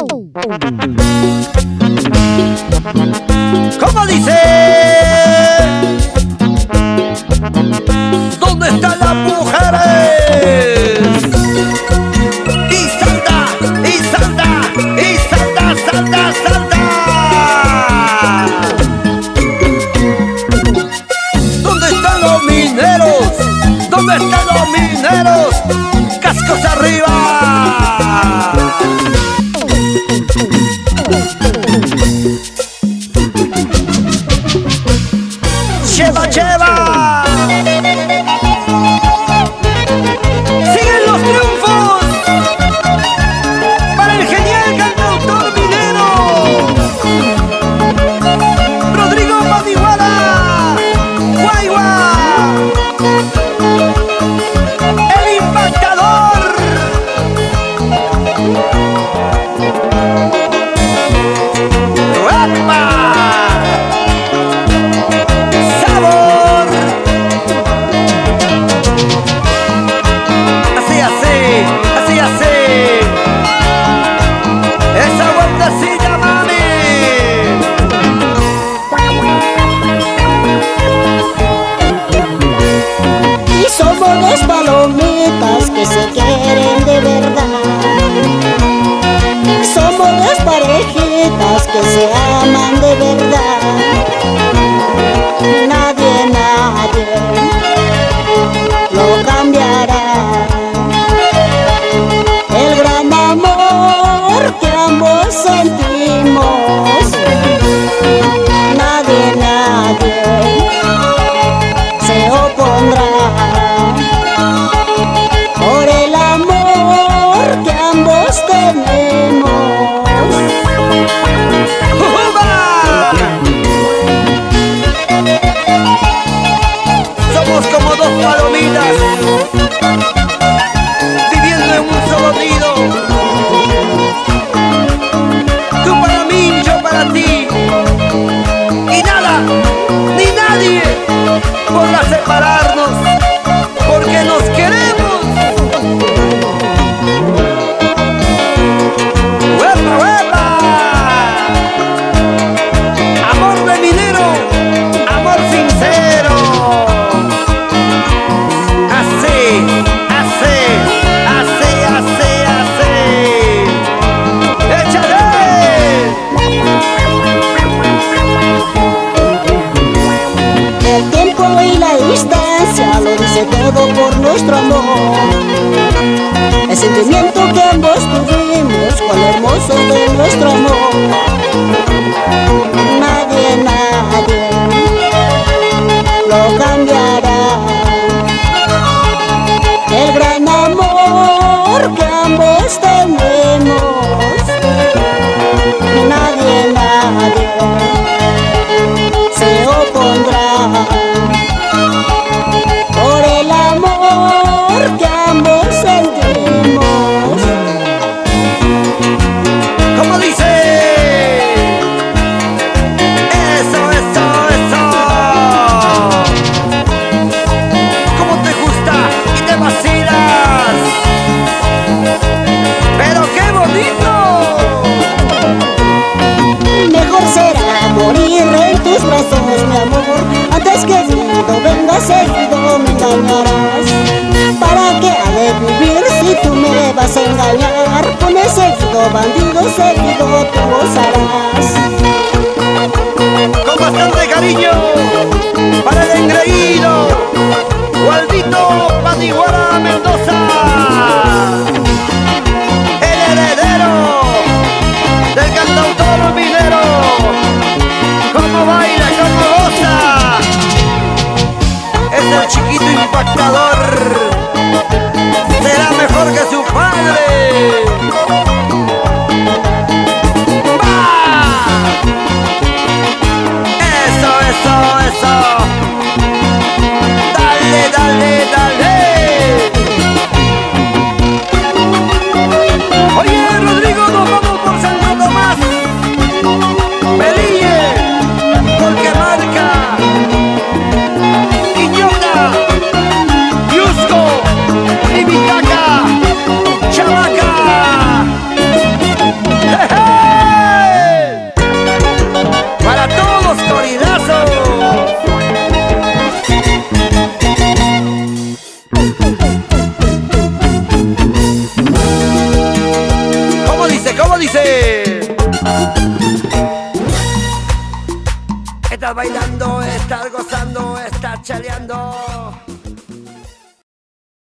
¿Cómo dice? ¿Dónde están las mujeres? Y salta, y salta, y salta, salta, salta. ¿Dónde están los mineros? ¿Dónde están los mineros? ¡Cascos arriba! ¡Lleva, lleva! ¡Siguen los triunfos! ¡Para el genial cantautor minero! ¡Rodrigo Padiguara! ¡Guayua! ¡El impactador! ¡Uepa! Palomitas que se quieren de verdad. Somos dos parejitas que se aman de verdad. Nadie, nadie lo cambiará. El gran amor que ambos sentimos. Nadie, nadie se opondrá. Por el amor que ambos tenemos. Somos como dos palomitas viviendo en un solo nido. Tú para mí, yo para ti. Y nada, ni nadie podrá separarnos, porque nos queremos. Lo dice todo por nuestro amor. El sentimiento que ambos tuvimos, cuán hermoso de nuestro amor. Nadie, nadie lo cambiará. El gran amor que ambos tenemos. Nadie, nadie se opondrá. Por el amor que ambos sentimos. ¿Cómo dice? Eso, eso, eso. ¿Cómo te gusta y te vacilas? ¡Pero qué bonito! Mejor será morir en tus brazos, mi amor, antes que vivo venga seguido me engañarás. ¿Para qué ha de vivir si tú me vas a engañar? Con ese seguido bandido, seguido tú gozarás. Con bastante cariño para el engreído Gualdito Padiguara Mendoza, el heredero del cantautor minero. Cómo baila, cómo goza, es el chiquito impactador, será mejor que su padre. ¡Va! Eso, eso, eso. Dale, dale, dale. Oye, Rodrigo, nos vamos por Santo Tomás. Belille, porque marca Quiñota, Yusco y Vitaca, Chamaca. ¿Cómo dice? Estás bailando, estás gozando, estás chaleando.